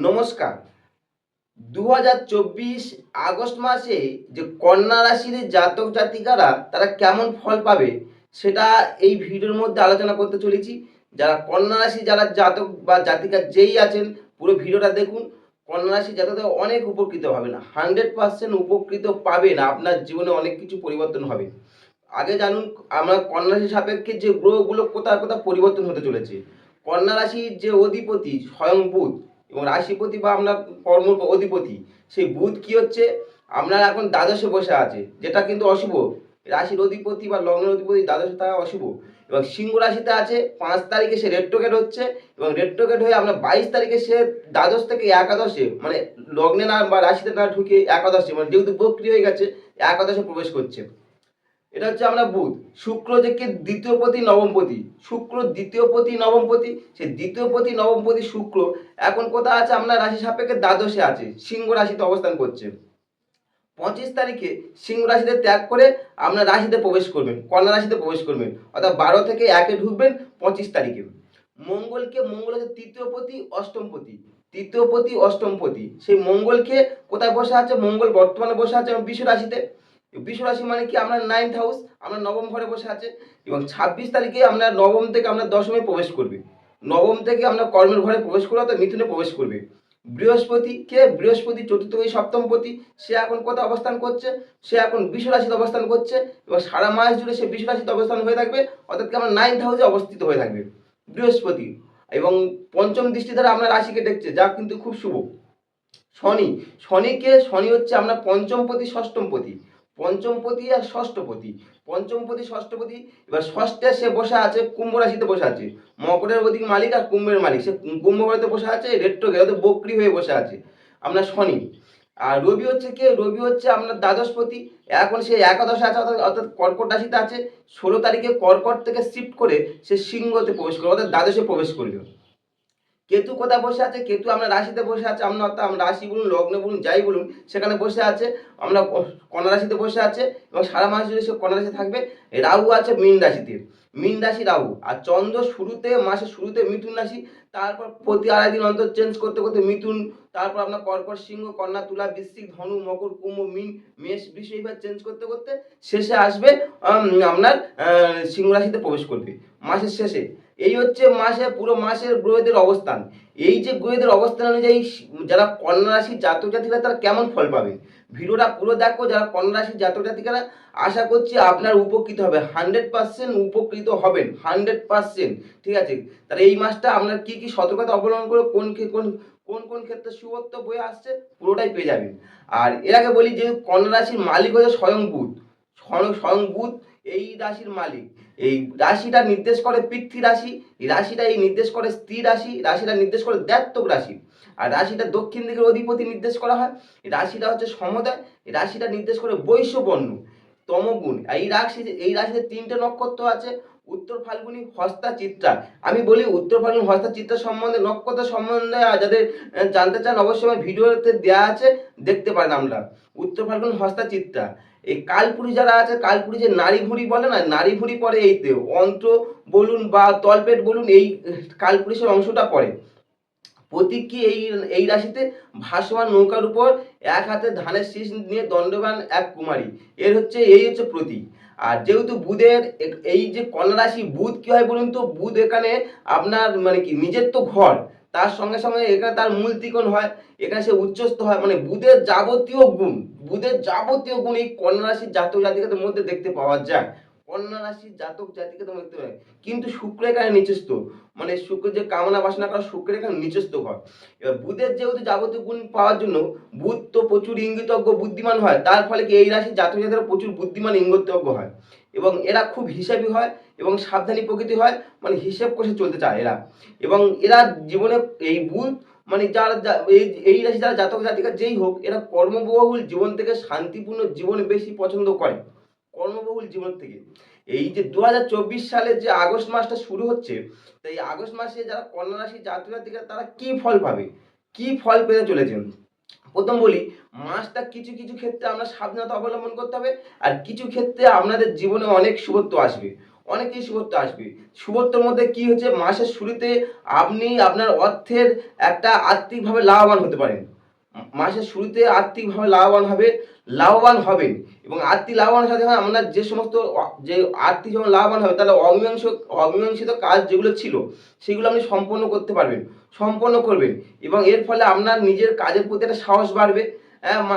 নমস্কার। 2024 আগস্ট মাসে যে কন্যা রাশির জাতক জাতিকারা তারা কেমন ফল পাবে সেটা এই ভিডিওর মধ্যে আলোচনা করতে চলেছি। যারা কন্যা রাশি যারা জাতক বা জাতিকা যেই আছেন পুরো ভিডিওটা দেখুন। কন্যা রাশি জাতকরা অনেক উপকৃত হবেন, 100% উপকৃত পাবেন, আপনার জীবনে অনেক কিছু পরিবর্তন হবে। আগে জানুন আমরা কন্যা রাশি সাপেক্ষে যে গ্রহগুলো কোথায় কোথায় পরিবর্তন হতে চলেছে। কন্যা রাশির যে অধিপতি স্বয়ং বুধ এবং রাশিপতি বা আপনার কর্ম অধিপতি সেই বুধ কি হচ্ছে, আপনার এখন দ্বাদশে বসে আছে, যেটা কিন্তু অশুভ। রাশির অধিপতি বা লগ্নের অধিপতি দ্বাদশে থাকা অশুভ। এবং সিংহ রাশিতে আছে, 5 তারিখে সে রেট্রোগেট হচ্ছে এবং রেট্রোগেট হয়ে আপনার 22 তারিখে সে দ্বাদশ থেকে একাদশে, মানে লগ্নে না বা রাশিতে না ঢুকে একাদশে, মানে যেহেতু বক্রি হয়ে গেছে একাদশে প্রবেশ করছে। এটা হচ্ছে আমরা বুধ। শুক্র যে কি দ্বিতীয় পতি নবমপতি, শুক্র দ্বিতীয় পতি নবমপতি, সেই দ্বিতীয় পতি নবমপতি শুক্র এখন কোথায় আছে, আপনার রাশি সাপেক্ষে দ্বাদশে আছে, সিংহ রাশিতে অবস্থান করছে। 25 তারিখে সিংহ রাশিতে ত্যাগ করে আপনার রাশিতে প্রবেশ করবেন, কন্যা রাশিতে প্রবেশ করবেন, অর্থাৎ 12 থেকে 1-এ ঢুকবেন 25 তারিখে। মঙ্গল হচ্ছে তৃতীয় পতি অষ্টম পতি, তৃতীয় পতি অষ্টম পতি, সেই মঙ্গলকে কোথায় বসে আছে, মঙ্গল বর্তমানে বসে আছে বিশ্ব রাশিতে। বিশ্ব রাশি মানে কি, আপনার 9th হাউস, আপনার নবম ঘরে বসে আছে। এবং 26 তারিখে আপনার নবম থেকে আপনার দশমে প্রবেশ করবে, নবম থেকে আপনার কর্মের ঘরে প্রবেশ করে অর্থাৎ মিথুনে প্রবেশ করবে। বৃহস্পতি চতুর্থপতি সপ্তমপতি, সে এখন কোথায় অবস্থান করছে, সে এখন বিশ্ব রাশিতে অবস্থান করছে এবং সারা মাস জুড়ে সে বিশ্ব রাশিতে অবস্থান হয়ে থাকবে, অর্থাৎ কি আপনার 9th হাউসে অবস্থিত হয়ে থাকবে বৃহস্পতি। এবং পঞ্চম দৃষ্টি দ্বারা আপনার রাশিকে দেখছে, যা কিন্তু খুব শুভ। শনি হচ্ছে আপনার পঞ্চমপতি ষষ্ঠমপতি, পঞ্চমপতি আর ষষ্ঠপতি, পঞ্চমপতি ষষ্ঠপতি। এবার ষষ্ঠে সে বসে আছে কুম্ভ রাশিতে বসে আছে, মকরের অধিক মালিক আর কুম্ভের মালিক, সে কুম্ভ ঘরেতে বসে আছে, রেট্রোগেট বক্রি হয়ে বসে আছে আপনার শনি। আর রবি হচ্ছে কে, রবি হচ্ছে আপনার দ্বাদশপতি, এখন সে একাদশে আছে অর্থাৎ কর্কট রাশিতে আছে। 16 তারিখে কর্কট থেকে শিফট করে সে সিংহতে প্রবেশ করবে, অর্থাৎ দ্বাদশে প্রবেশ করবে। কেতু কোথায় বসে আছে, কেতু আমরা রাশিতে বসে আছে, আমরা অর্থাৎ আমরা রাশি বলুন লগ্নে বলুন যাই বলুন সেখানে বসে আছে, আমরা কন্যা রাশিতে বসে আছে এবং সারা মাস জুড়ে সে কন্যা রাশি থাকবে। রাহু আছে মীন রাশিতে, মীন রাশি রাহু। আর চন্দ্র মাসের শুরুতে মিথুন রাশি, তারপর প্রতি আড়াই দিন অন্তর চেঞ্জ করতে করতে মিথুন, তারপর আপনার কর্কট সিংহ কন্যা তুলা বৃশ্চিক ধনু মকর কুম্ভ মীন মেষ বৃষ, এইভাবে চেঞ্জ করতে করতে শেষে আসবে আপনার সিংহ রাশিতে প্রবেশ করবে মাসের শেষে। এই হচ্ছে পুরো মাসের গ্রহদের অবস্থান। এই যে গ্রহদের অবস্থান অনুযায়ী যারা কন্যা রাশির জাতক জাতিকারা তারা কেমন ফল পাবে, ভিডিওটা পুরো দেখো। যারা কন্যা রাশির জাতক জাতিকারা, আশা করছি আপনার উপকৃত হবে, 100% উপকৃত হবেন, 100%। ঠিক আছে, তাহলে এই মাসটা আপনার কি কি সতর্কতা অবলম্বন করে কোন কোন কোন ক্ষেত্রে শুভত্ব বয়ে আসছে পুরোটাই পেয়ে যাবেন। আর এর আগে বলি যে কন্যা রাশির মালিক হচ্ছে স্বয়ং বুধ, স্বয়ং বুধ এই রাশির মালিক। এই রাশিটা নির্দেশ করে পৃথ্বী রাশি, এই রাশিটা নির্দেশ করে স্ত্রী রাশি, রাশিটা নির্দেশ করে দ্ব্যর্থক রাশি। আর রাশিটা দক্ষিণ দিকের অধিপতি নির্দেশ করা হয়, এই রাশিটা হচ্ছে সমোদয়, এই রাশিটা নির্দেশ করে বৈশ্যবর্ণ তমগুণ। এই রাশিতে 3টে নক্ষত্র আছে, উত্তর ফাল্গুনি হস্তা চিত্রা। আমি বলি উত্তর ফাল্গুনি হস্তা চিত্রা সম্বন্ধে, নক্ষত্র সম্বন্ধে যাদের জানতে চান অবশ্যই আমার ভিডিওতে দেওয়া আছে, দেখতে পারেন। আমরা উত্তর ফাল্গুনি হস্তা চিত্রা, এই কালপুরী যারা আছে, কালপুরী যে নারী ভুঁড়ি বলে না, নারী ভুঁড়ি পরে এইতে অন্ত্র বলুন বা তলপেট বলুন, এই কালপুরুষের অংশটা পড়ে। প্রতীক কি, এই রাশিতে ভাসমান নৌকার উপর এক হাতে ধানের শীষ নিয়ে দণ্ডবান এক কুমারী, এই হচ্ছে প্রতীক। আর যেহেতু বুধের এই যে কন্যা রাশি, বুধ কি হয় বলুন তো, বুধ এখানে আপনার মানে কি নিজের তো ঘর, তার সঙ্গে সঙ্গে এখানে তার মূল ত্রিকোণ হয়, এখানে সে উচ্চস্থ হয়, মানে বুধের যাবতীয় গুণ এই কন্যা রাশির জাতক জাতিকাদের মধ্যে দেখতে পাওয়া যায়, কন্যা রাশির জাতক জাতিকাদের মধ্যে পাওয়া যায়। কিন্তু শুক্র এখানে নিচস্থ, মানে শুক্র যে কামনা বাসনা করা, শুক্রের এখানে নিচস্থ ঘর। এবার বুধের যেহেতু যাবতীয় গুণ পাওয়ার জন্য বুধ তো প্রচুর ইঙ্গিতজ্ঞ বুদ্ধিমান হয়, তার ফলে কি এই রাশির জাতক জাতিকারা প্রচুর বুদ্ধিমান ইঙ্গিতজ্ঞ হয় এবং এরা খুব হিসাবী হয় এবং সাবধানী প্রকৃতি হয়, মানে হিসেব করে চলতে চায় এরা। এবং এরা জীবনে এই বুধ মানে এই রাশি যারা জাতক জাতিকা যেই হোক, এরা কর্মবহুল জীবন থেকে শান্তিপূর্ণ জীবন বেশি পছন্দ করে, কর্মবহুল জীবন থেকে। এই যে 2024 সালের যে আগস্ট মাসটা শুরু হচ্ছে, তো এই আগস্ট মাসে যারা কন্যা রাশি জাতক জাতিকা তারা কি ফল পাবে, কি ফল পেতে চলেছেন। প্রথম বলি, মাসটা কিছু কিছু ক্ষেত্রে আমরা সাবধানতা অবলম্বন করতে হবে, আর কিছু ক্ষেত্রে আপনাদের জীবনে অনেক শুভত্ব আসবে, অনেকেই শুভত্ব আসবে। শুভত্বর মধ্যে কি হচ্ছে, মাসের শুরুতে আপনি আপনার অর্থের একটা আর্থিকভাবে লাভবান হতে পারেন। মাসের শুরুতে আর্থিকভাবে লাভবান হবেন এবং আর্থিক লাভবানের সাথে আপনার যে সমস্ত যে আর্থিক যখন লাভবান হবে, তাহলে অমীমাংসিত কাজ যেগুলো ছিল সেগুলো আপনি সম্পন্ন করবেন এবং এর ফলে আপনার নিজের কাজের প্রতি একটা সাহস বাড়বে।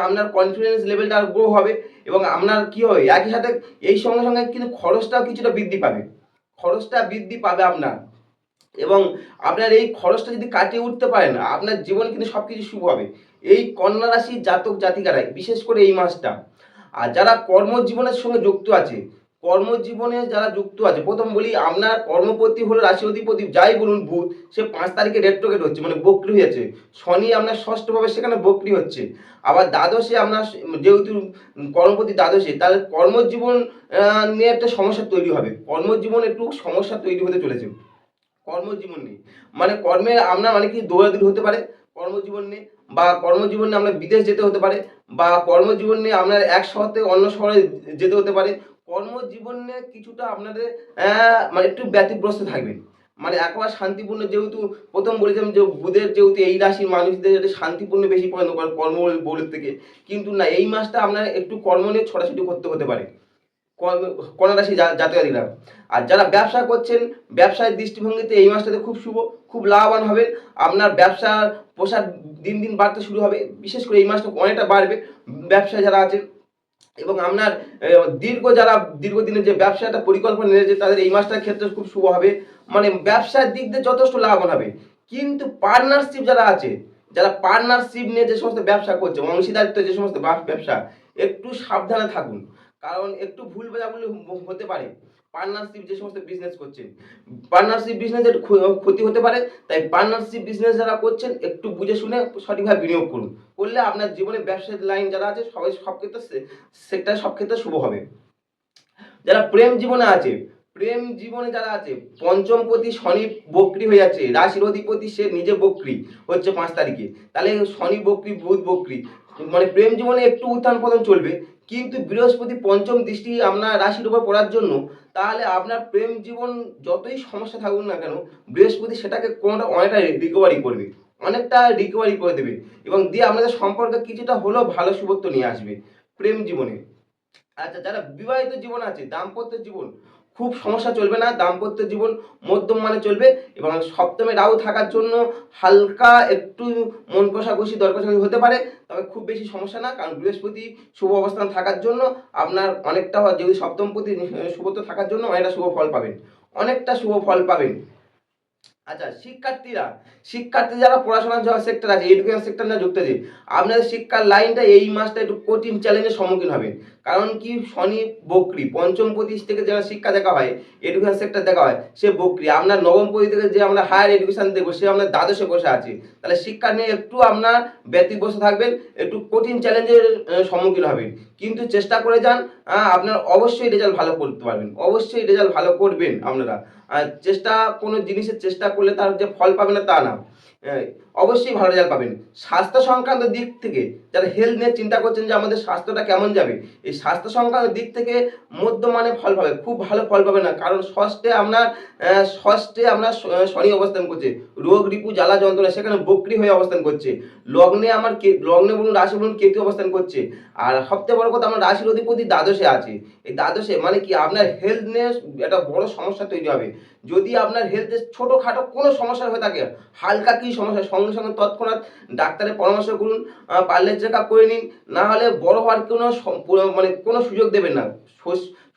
আপনার কনফিডেন্স লেভেলটা গ্রো হবে এবং আপনার কি হবে, একই সাথে এই সঙ্গে সঙ্গে কিন্তু খরচটাও কিছুটা বৃদ্ধি পাবে আপনার। এবং আপনার এই খরচটা যদি কাটিয়ে উঠতে পারেন, আপনার জীবনে কিন্তু সবকিছু শুভ হবে। এই কন্যা রাশির জাতক জাতিকারাই বিশেষ করে এই মাসটা, আর যারা কর্মজীবনের সঙ্গে যুক্ত আছে, প্রথম বলি আপনার কর্মপতি হলো রাশি অধিপতি যাই বলুন বুধ, সে 5 তারিখে রেট্রোগেট হচ্ছে, মানে বক্রি হয়েছে। শনি আপনার ষষ্ঠভাবে সেখানে বক্রি হচ্ছে। আবার দ্বাদশে আপনার যেহেতু কর্মপতি দ্বাদশে, তাহলে কর্মজীবন নিয়ে একটা সমস্যা তৈরি হবে। কর্মজীবন একটু সমস্যা তৈরি হতে চলেছে কর্মজীবন নিয়ে। মানে কর্মে আপনার মানে কি দৌড়াদৌড়ি হতে পারে কর্মজীবন নিয়ে, বা কর্মজীবন নিয়ে আপনার বিদেশ যেতে হতে পারে, বা কর্মজীবন নিয়ে আপনার এক শহর থেকে অন্য শহরে যেতে হতে পারে। কর্মজীবন নিয়ে কিছুটা আপনাদের মানে একটু ব্যতিগ্রস্ত থাকবেন। মানে একবার শান্তিপূর্ণ, যেহেতু প্রথম বলেছিলাম যে বুধের যেহেতু এই রাশির মানুষদের একটু শান্তিপূর্ণ বেশি পছন্দ করে কর্ম বলের থেকে, কিন্তু না, এই মাসটা আপনার একটু কর্ম নিয়ে ছোটাছুটি করতে হতে পারে কন্যা রাশি জাতক-জাতিকারা। আর যারা ব্যবসা করছেন, ব্যবসায়ের দৃষ্টিভঙ্গিতে এই মাসটাতে খুব শুভ, খুব লাভবান হবেন। আপনার ব্যবসার প্রসার দিন দিন বাড়তে শুরু হবে, বিশেষ করে এই মাসটা অনেকটা বাড়বে ব্যবসায় যারা আছেন। এবং আপনার দীর্ঘদিনের যে ব্যবসাটা পরিকল্পনা নিয়েছে, তাদের এই মাসটার ক্ষেত্রে খুব শুভ হবে। মানে ব্যবসার দিক দিয়ে যথেষ্ট লাভবান হবে। কিন্তু পার্টনারশিপ যারা পার্টনারশিপ নিয়ে যে সমস্ত ব্যবসা করছে, অংশীদারিত্ব যে সমস্ত ব্যবসা, একটু সাবধানে থাকুন। কারণ একটু ভুল বোঝাবুঝি হতে পারে। পার্টনারশিপ যে সমস্ত বিজনেস করছেন, পার্টনারশিপ বিজনেস একটু ক্ষতি হতে পারে। তাই পার্টনারশিপ বিজনেস যারা করছেন, একটু বুঝে শুনে সঠিকভাবে বিনিয়োগ করলে আপনার জীবনে ব্যবসায়িক লাইন যারা আছে সব ক্ষেত্রে শুভ হবে। যারা প্রেম জীবনে যারা আছে, পঞ্চমপতি শনি বক্রি হয়ে যাচ্ছে, রাশির অধিপতি সে নিজে বক্রি হচ্ছে 5 তারিখে। তাহলে শনি বক্রি, বুধ বক্রি, মানে প্রেম জীবনে একটু উত্থান পতন চলবে। কিন্তু বৃহস্পতি পঞ্চম দৃষ্টি আপনার রাশির উপর পড়ার জন্য, তাহলে আপনার প্রেম জীবন যতই সমস্যা থাকুক না কেন, বৃহস্পতি সেটাকে অনেকটা রিকভারি করে দেবে এবং দিয়ে আপনাদের সম্পর্কে কিছুটা হলেও ভালো শুভত্ব নিয়ে আসবে প্রেম জীবনে। আচ্ছা, যারা বিবাহিত জীবন আছে, দাম্পত্য জীবন খুব সমস্যা চলবে না, দাম্পত্য জীবন মধ্যম মানে চলবে। এবং সপ্তমে রাহু থাকার জন্য হালকা একটু মন কষাকষি দর কষাকষি হতে পারে, তবে খুব বেশি সমস্যা না, কারণ বৃহস্পতি শুভ অবস্থান থাকার জন্য আপনার অনেকটা, যদি সপ্তমপতি শুভত্ব থাকার জন্য অনেকটা শুভ ফল পাবেন। আচ্ছা, শিক্ষার্থী যারা পড়াশোনার সেক্টর আছে, এডুকেশন সেক্টর নিয়ে যুক্ত আছে, আপনাদের শিক্ষার লাইনটা এই মাসটা একটু কঠিন চ্যালেঞ্জের সম্মুখীন হবেন। কারণ কি, শনি বক্রি, পঞ্চম পতি থেকে যারা শিক্ষা দেখা হয়, এডুকেশন সেক্টর দেখা হয়, সে বক্রি। আপনার নবম পতি থেকে যে আমরা হায়ার এডুকেশন দেখবো, সে আপনার দ্বাদশে বসে আছে। তাহলে শিক্ষা নিয়ে একটু আপনার ব্যতিব্যস্ত থাকবেন, একটু কঠিন চ্যালেঞ্জের সম্মুখীন হবেন। কিন্তু চেষ্টা করে যান, আপনার অবশ্যই রেজাল্ট ভালো করতে পারবেন, অবশ্যই রেজাল্ট ভালো করবেন আপনারা। আর কোনো জিনিসের চেষ্টা করলে তার যে ফল পাবে না তা না, অবশ্যই ভালো রেজাল্ট পাবেন। স্বাস্থ্য সংক্রান্ত দিক থেকে যারা হেলথ নিয়ে চিন্তা করছেন যে আমাদের স্বাস্থ্যটা কেমন যাবে, এই স্বাস্থ্য সংক্রান্ত দিক থেকে মধ্যমানে ফল পাবে, খুব ভালো ফল পাবে না। কারণ ষষ্ঠে আপনার শনি অবস্থান করছে, রোগ রিপু জ্বালা যন্ত্রণা সেখানে বক্রি হয়ে অবস্থান করছে। লগ্নে বলুন, রাশি বলুন, কেতু অবস্থান করছে। আর সবচেয়ে বড় কথা, আমার রাশির অধিপতি দ্বাদশে আছে। এই দ্বাদশে মানে কি, আপনার হেলথ নিয়ে একটা বড় সমস্যা তৈরি হবে। যদি আপনার হেলথে ছোটোখাটো কোনো সমস্যা হয়ে থাকে, হালকা কি সমস্যা, সঙ্গে সঙ্গে তৎক্ষণাৎ ডাক্তারের পরামর্শ করুন, পারলে চেক আপ করে নিন। না হলে বড় হওয়ার কোনো সুযোগ দেবেন না।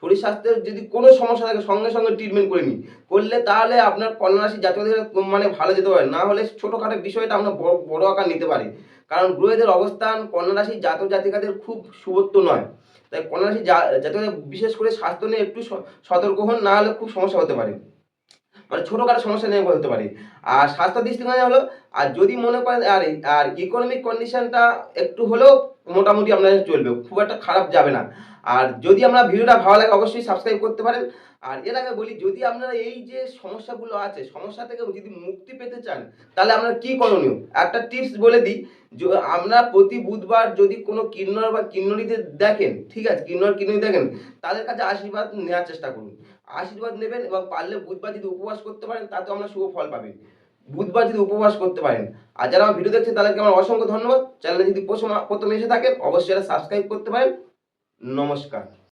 শরীর স্বাস্থ্যের যদি কোনো সমস্যা থাকে, সঙ্গে সঙ্গে ট্রিটমেন্ট করে নিন। করলে তাহলে আপনার কন্যা রাশি জাতকদের ভালো যেতে পারে। না হলে ছোটোখাটো বিষয়টা আপনার বড় আকার নিতে পারে। কারণ গ্রহদের অবস্থান কন্যা রাশি জাতক জাতিকাদের খুব শুভত্ব নয়। তাই কন্যা রাশি জাতকদের বিশেষ করে স্বাস্থ্য নিয়ে একটু সতর্ক হন, না হলে খুব সমস্যা হতে পারে, মানে ছোটোখাটো সমস্যা নিয়ে হতে পারে। আর স্বাস্থ্য দৃষ্টিকোণে হলো, আর যদি মনে করেন আর ইকোনমিক কন্ডিশনটা একটু হলেও মোটামুটি আপনাদের চলবে, খুব একটা খারাপ যাবে না। আর যদি আমরা ভিডিওটা ভালো লাগে, অবশ্যই সাবস্ক্রাইব করতে পারেন। আর এর আগে বলি, যদি আপনারা এই যে সমস্যাগুলো আছে, সমস্যা থেকে যদি মুক্তি পেতে চান, তাহলে আপনার কি করণীয়, একটা টিপস বলে দিই। আমরা প্রতি বুধবার যদি কোনো কিন্নর বা কিন্নরীদের দেখেন, ঠিক আছে, কিন্নর কিন্নরী দেখেন, তাদের কাছে আশীর্বাদ নেওয়ার চেষ্টা করুন। আশীর্বাদ নেবেন এবং পারলে বুধবার যদি উপবাস করতে পারেন তাতেও আমরা শুভ ফল পাবেন। বুধবার যদি উপবাস করতে পারেন। আর যারা আমার ভিডিও দেখছেন তাদেরকে আমার অসংখ্য ধন্যবাদ। চ্যানেলে যদি প্রথম এসে থাকেন অবশ্যই এটা সাবস্ক্রাইব করতে পারেন। নমস্কার।